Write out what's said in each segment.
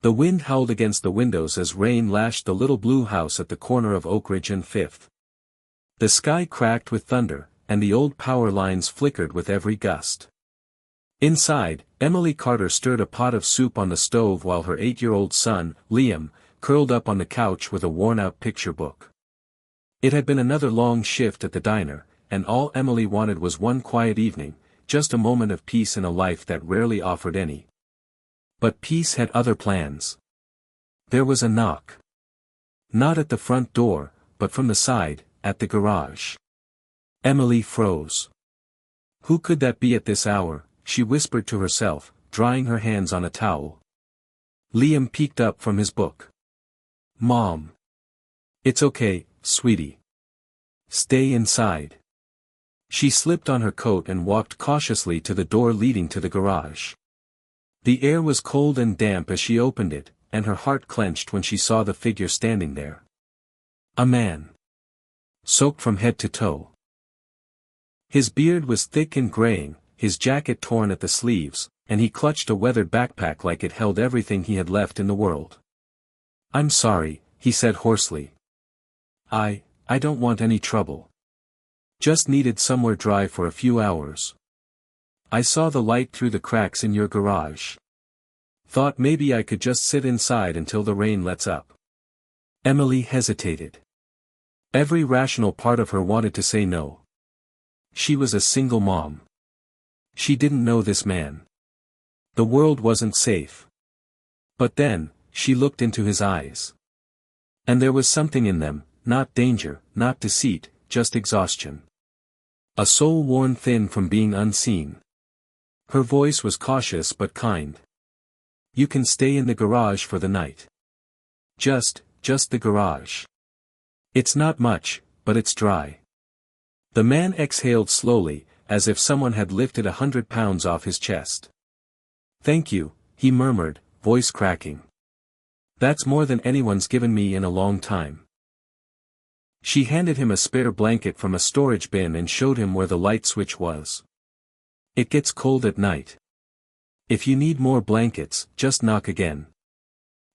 The wind howled against the windows as rain lashed the little blue house at the corner of Oak Ridge and Fifth. The sky cracked with thunder, and the old power lines flickered with every gust. Inside, Emily Carter stirred a pot of soup on the stove while her 8-year-old son, Liam, curled up on the couch with a worn-out picture book. It had been another long shift at the diner, and all Emily wanted was one quiet evening, just a moment of peace in a life that rarely offered any. But peace had other plans. There was a knock. Not at the front door, but from the side, at the garage. Emily froze. Who could that be at this hour, she whispered to herself, drying her hands on a towel. Liam peeked up from his book. Mom. It's okay, sweetie. Stay inside. She slipped on her coat and walked cautiously to the door leading to the garage. The air was cold and damp as she opened it, and her heart clenched when she saw the figure standing there. A man. Soaked from head to toe. His beard was thick and graying, his jacket torn at the sleeves, and he clutched a weathered backpack like it held everything he had left in the world. I'm sorry, he said hoarsely. I don't want any trouble. Just needed somewhere dry for a few hours. I saw the light through the cracks in your garage. Thought maybe I could just sit inside until the rain lets up. Emily hesitated. Every rational part of her wanted to say no. She was a single mom. She didn't know this man. The world wasn't safe. But then, she looked into his eyes. And there was something in them, not danger, not deceit, just exhaustion. A soul worn thin from being unseen. Her voice was cautious but kind. You can stay in the garage for the night. Just the garage. It's not much, but it's dry. The man exhaled slowly, as if someone had lifted 100 pounds off his chest. Thank you, he murmured, voice cracking. That's more than anyone's given me in a long time. She handed him a spare blanket from a storage bin and showed him where the light switch was. It gets cold at night. If you need more blankets, just knock again.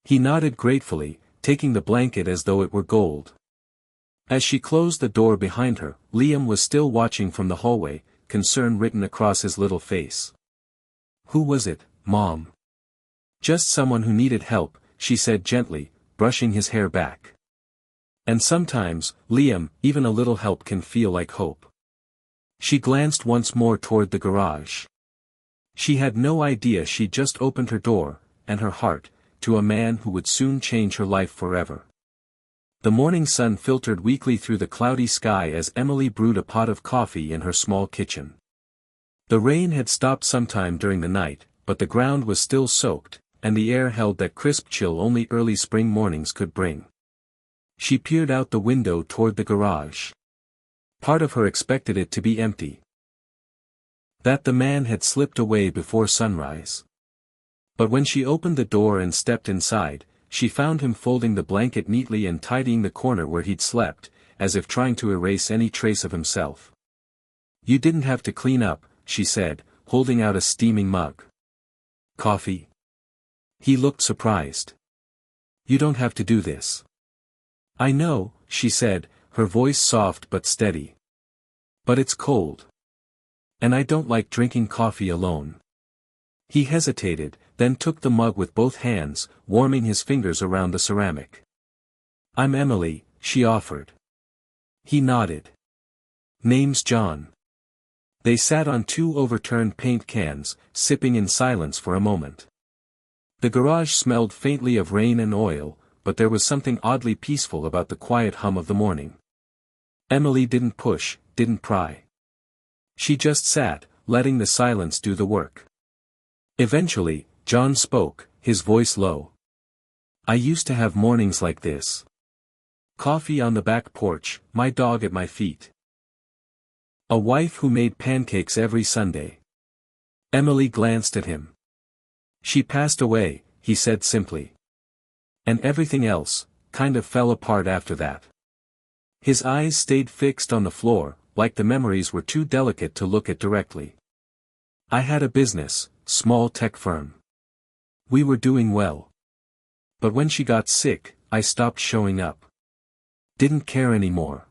He nodded gratefully, taking the blanket as though it were gold. As she closed the door behind her, Liam was still watching from the hallway, concern written across his little face. Who was it, Mom? Just someone who needed help, she said gently, brushing his hair back. And sometimes, Liam, even a little help can feel like hope. She glanced once more toward the garage. She had no idea she'd just opened her door, and her heart, to a man who would soon change her life forever. The morning sun filtered weakly through the cloudy sky as Emily brewed a pot of coffee in her small kitchen. The rain had stopped sometime during the night, but the ground was still soaked, and the air held that crisp chill only early spring mornings could bring. She peered out the window toward the garage. Part of her expected it to be empty. That the man had slipped away before sunrise. But when she opened the door and stepped inside, she found him folding the blanket neatly and tidying the corner where he'd slept, as if trying to erase any trace of himself. You didn't have to clean up, she said, holding out a steaming mug. Coffee? He looked surprised. You don't have to do this. I know, she said, her voice soft but steady. But it's cold. And I don't like drinking coffee alone. He hesitated, then took the mug with both hands, warming his fingers around the ceramic. I'm Emily, she offered. He nodded. Name's John. They sat on 2 overturned paint cans, sipping in silence for a moment. The garage smelled faintly of rain and oil, but there was something oddly peaceful about the quiet hum of the morning. Emily didn't push, didn't pry. She just sat, letting the silence do the work. Eventually, John spoke, his voice low. I used to have mornings like this. Coffee on the back porch, my dog at my feet. A wife who made pancakes every Sunday. Emily glanced at him. She passed away, he said simply. And everything else, kind of fell apart after that. His eyes stayed fixed on the floor, like the memories were too delicate to look at directly. I had a business, small tech firm. We were doing well. But when she got sick, I stopped showing up. Didn't care anymore.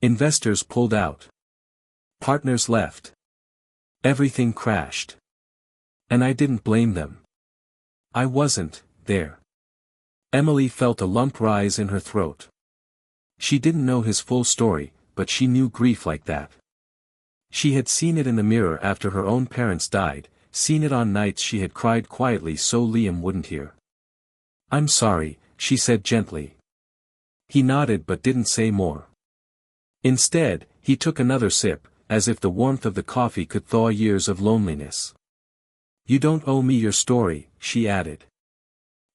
Investors pulled out. Partners left. Everything crashed. And I didn't blame them. I wasn't there. Emily felt a lump rise in her throat. She didn't know his full story, but she knew grief like that. She had seen it in the mirror after her own parents died, seen it on nights she had cried quietly so Liam wouldn't hear. "I'm sorry," she said gently. He nodded but didn't say more. Instead, he took another sip, as if the warmth of the coffee could thaw years of loneliness. "You don't owe me your story," she added.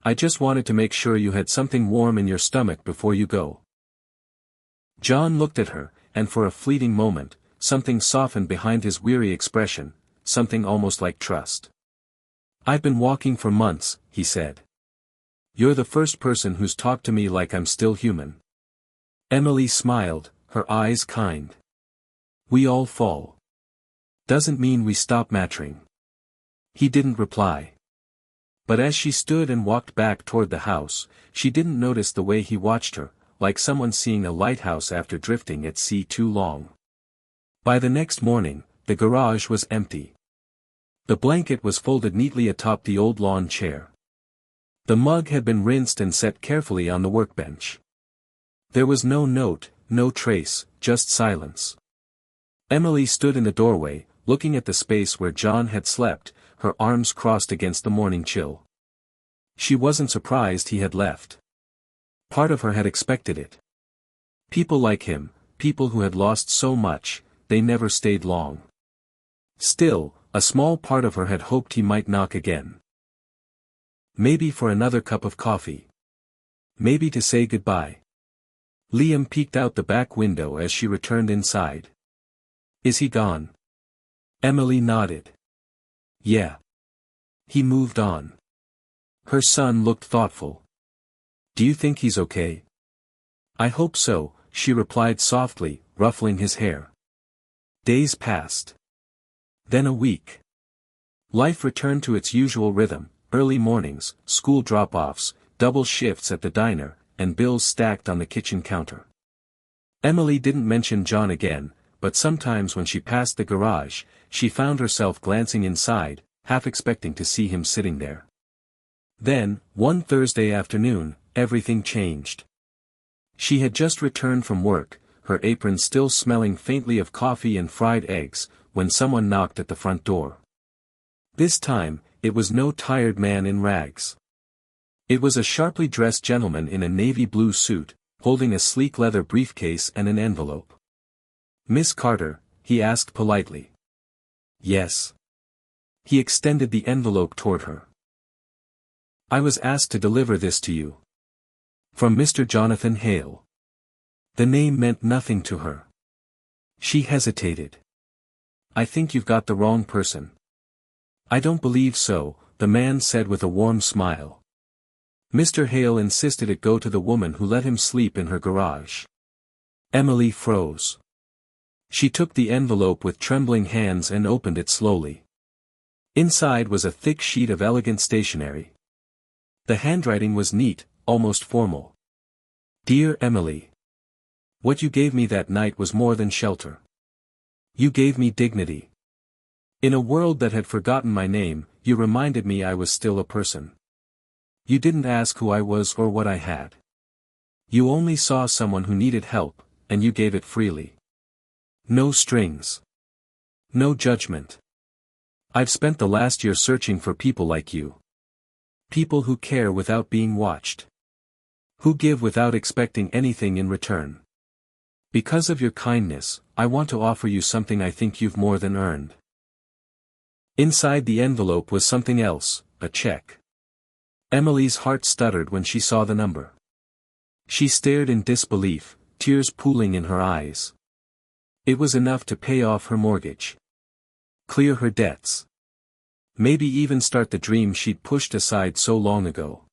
"I just wanted to make sure you had something warm in your stomach before you go." John looked at her, and for a fleeting moment, something softened behind his weary expression, something almost like trust. "I've been walking for months," he said. "You're the first person who's talked to me like I'm still human." Emily smiled, her eyes kind. "We all fall. Doesn't mean we stop mattering." He didn't reply. But as she stood and walked back toward the house, she didn't notice the way he watched her, like someone seeing a lighthouse after drifting at sea too long. By the next morning, the garage was empty. The blanket was folded neatly atop the old lawn chair. The mug had been rinsed and set carefully on the workbench. There was no note, no trace, just silence. Emily stood in the doorway, looking at the space where John had slept, her arms crossed against the morning chill. She wasn't surprised he had left. Part of her had expected it. People like him, people who had lost so much, they never stayed long. Still, a small part of her had hoped he might knock again. Maybe for another cup of coffee. Maybe to say goodbye. Liam peeked out the back window as she returned inside. "Is he gone?" Emily nodded. "Yeah." He moved on. Her son looked thoughtful. "Do you think he's okay?" "I hope so," she replied softly, ruffling his hair. Days passed. Then a week. Life returned to its usual rhythm, early mornings, school drop-offs, double shifts at the diner, and bills stacked on the kitchen counter. Emily didn't mention John again, but sometimes when she passed the garage, she found herself glancing inside, half expecting to see him sitting there. Then, one Thursday afternoon, everything changed. She had just returned from work, her apron still smelling faintly of coffee and fried eggs, when someone knocked at the front door. This time, it was no tired man in rags. It was a sharply dressed gentleman in a navy blue suit, holding a sleek leather briefcase and an envelope. "Miss Carter?" he asked politely. "Yes." He extended the envelope toward her. "I was asked to deliver this to you. From Mr. Jonathan Hale." The name meant nothing to her. She hesitated. "I think you've got the wrong person." "I don't believe so," the man said with a warm smile. "Mr. Hale insisted it go to the woman who let him sleep in her garage." Emily froze. She took the envelope with trembling hands and opened it slowly. Inside was a thick sheet of elegant stationery. The handwriting was neat, almost formal. "Dear Emily. What you gave me that night was more than shelter. You gave me dignity. In a world that had forgotten my name, you reminded me I was still a person. You didn't ask who I was or what I had. You only saw someone who needed help, and you gave it freely. No strings. No judgment. I've spent the last year searching for people like you. People who care without being watched. Who give without expecting anything in return. Because of your kindness, I want to offer you something I think you've more than earned." Inside the envelope was something else, a check. Emily's heart stuttered when she saw the number. She stared in disbelief, tears pooling in her eyes. It was enough to pay off her mortgage. Clear her debts. Maybe even start the dream she'd pushed aside so long ago.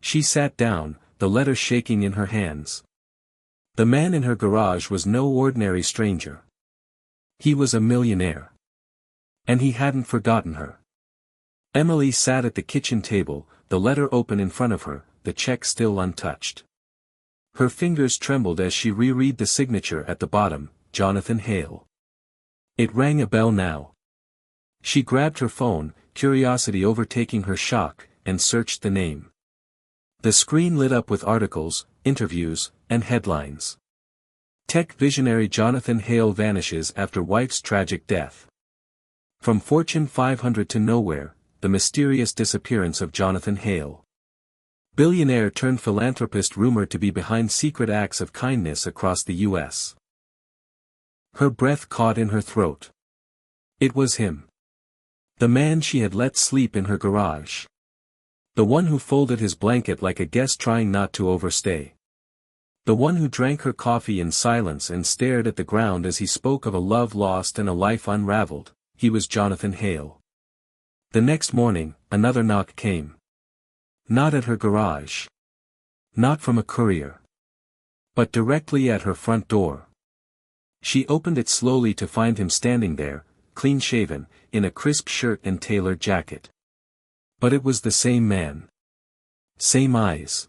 She sat down, the letter shaking in her hands. The man in her garage was no ordinary stranger. He was a millionaire. And he hadn't forgotten her. Emily sat at the kitchen table, the letter open in front of her, the check still untouched. Her fingers trembled as she reread the signature at the bottom, Jonathan Hale. It rang a bell now. She grabbed her phone, curiosity overtaking her shock, and searched the name. The screen lit up with articles, interviews, and headlines. Tech visionary Jonathan Hale vanishes after wife's tragic death. From Fortune 500 to nowhere, the mysterious disappearance of Jonathan Hale. Billionaire turned philanthropist rumored to be behind secret acts of kindness across the U.S. Her breath caught in her throat. It was him. The man she had let sleep in her garage. The one who folded his blanket like a guest trying not to overstay. The one who drank her coffee in silence and stared at the ground as he spoke of a love lost and a life unraveled. He was Jonathan Hale. The next morning, another knock came. Not at her garage. Not from a courier. But directly at her front door. She opened it slowly to find him standing there, clean-shaven, in a crisp shirt and tailored jacket. But it was the same man. Same eyes.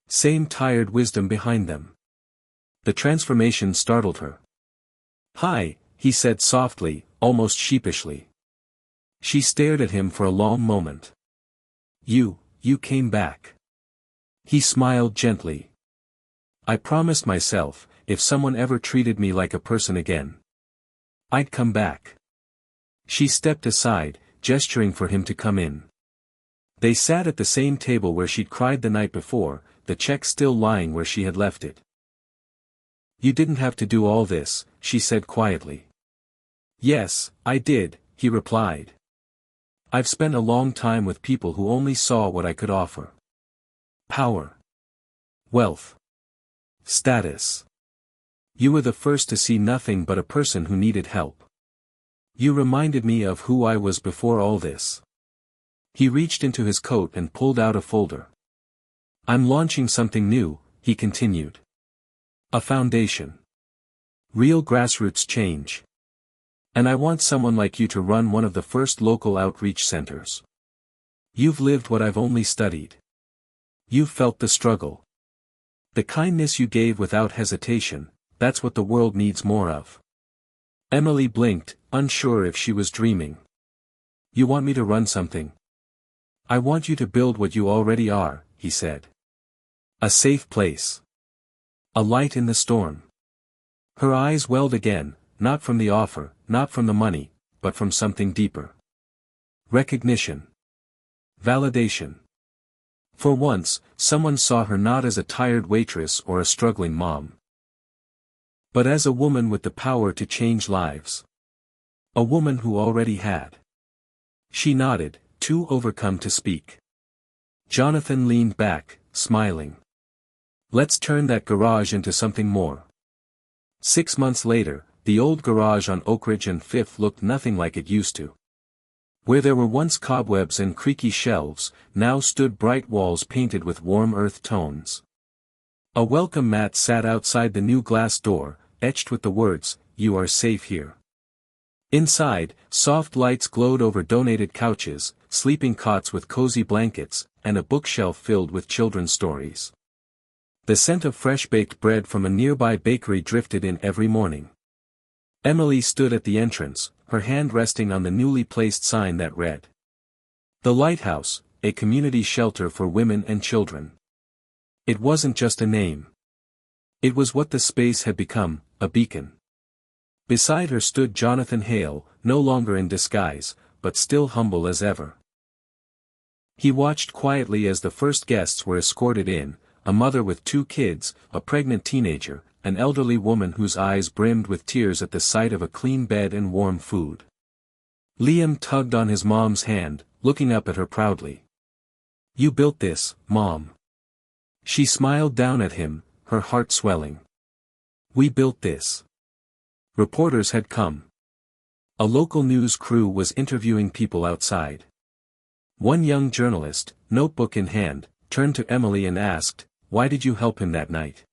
Same tired wisdom behind them. The transformation startled her. "Hi," he said softly, almost sheepishly. She stared at him for a long moment. You came back." He smiled gently. "I promised myself, if someone ever treated me like a person again, I'd come back." She stepped aside, gesturing for him to come in. They sat at the same table where she'd cried the night before, the check still lying where she had left it. "You didn't have to do all this," she said quietly. "Yes, I did," he replied. "I've spent a long time with people who only saw what I could offer. Power. Wealth. Status. You were the first to see nothing but a person who needed help. You reminded me of who I was before all this." He reached into his coat and pulled out a folder. "I'm launching something new," he continued. "A foundation. Real grassroots change. And I want someone like you to run one of the first local outreach centers. You've lived what I've only studied. You've felt the struggle. The kindness you gave without hesitation, that's what the world needs more of." Emily blinked, unsure if she was dreaming. "You want me to run something?" "I want you to build what you already are," he said. "A safe place. A light in the storm." Her eyes welled again, not from the offer, not from the money, but from something deeper. Recognition. Validation. For once, someone saw her not as a tired waitress or a struggling mom, but as a woman with the power to change lives. A woman who already had. She nodded, too overcome to speak. Jonathan leaned back, smiling. "Let's turn that garage into something more." 6 months later, the old garage on Oak Ridge and Fifth looked nothing like it used to. Where there were once cobwebs and creaky shelves, now stood bright walls painted with warm earth tones. A welcome mat sat outside the new glass door, etched with the words, "You are safe here." Inside, soft lights glowed over donated couches, sleeping cots with cozy blankets, and a bookshelf filled with children's stories. The scent of fresh-baked bread from a nearby bakery drifted in every morning. Emily stood at the entrance, her hand resting on the newly placed sign that read, "The Lighthouse, a community shelter for women and children." It wasn't just a name. It was what the space had become, a beacon. Beside her stood Jonathan Hale, no longer in disguise, but still humble as ever. He watched quietly as the first guests were escorted in, a mother with 2 kids, a pregnant teenager, an elderly woman whose eyes brimmed with tears at the sight of a clean bed and warm food. Liam tugged on his mom's hand, looking up at her proudly. "You built this, Mom." She smiled down at him, her heart swelling. "We built this." Reporters had come. A local news crew was interviewing people outside. One young journalist, notebook in hand, turned to Emily and asked, "Why did you help him that night?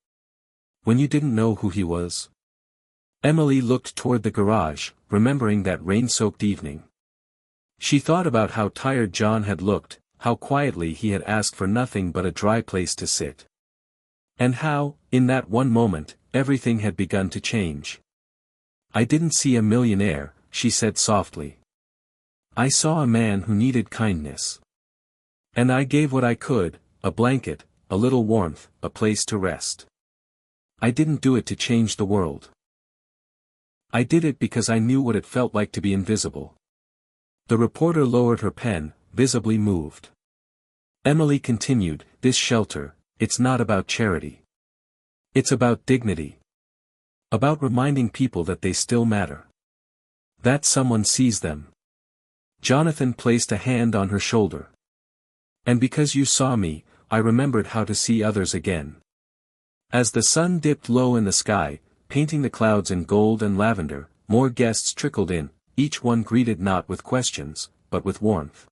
When you didn't know who he was?" Emily looked toward the garage, remembering that rain-soaked evening. She thought about how tired John had looked, how quietly he had asked for nothing but a dry place to sit. And how, in that one moment, everything had begun to change. "I didn't see a millionaire," she said softly. "I saw a man who needed kindness. And I gave what I could, a blanket, a little warmth, a place to rest. I didn't do it to change the world. I did it because I knew what it felt like to be invisible." The reporter lowered her pen, visibly moved. Emily continued, "This shelter, it's not about charity. It's about dignity. About reminding people that they still matter. That someone sees them." Jonathan placed a hand on her shoulder. "And because you saw me, I remembered how to see others again." As the sun dipped low in the sky, painting the clouds in gold and lavender, more guests trickled in, each one greeted not with questions, but with warmth.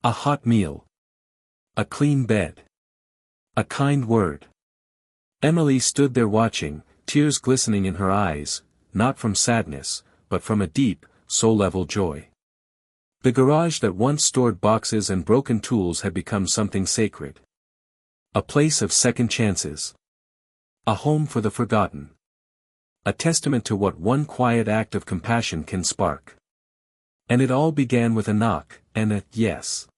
A hot meal. A clean bed. A kind word. Emily stood there watching, tears glistening in her eyes, not from sadness, but from a deep, soul-level joy. The garage that once stored boxes and broken tools had become something sacred. A place of second chances. A home for the forgotten. A testament to what one quiet act of compassion can spark. And it all began with a knock, and a yes.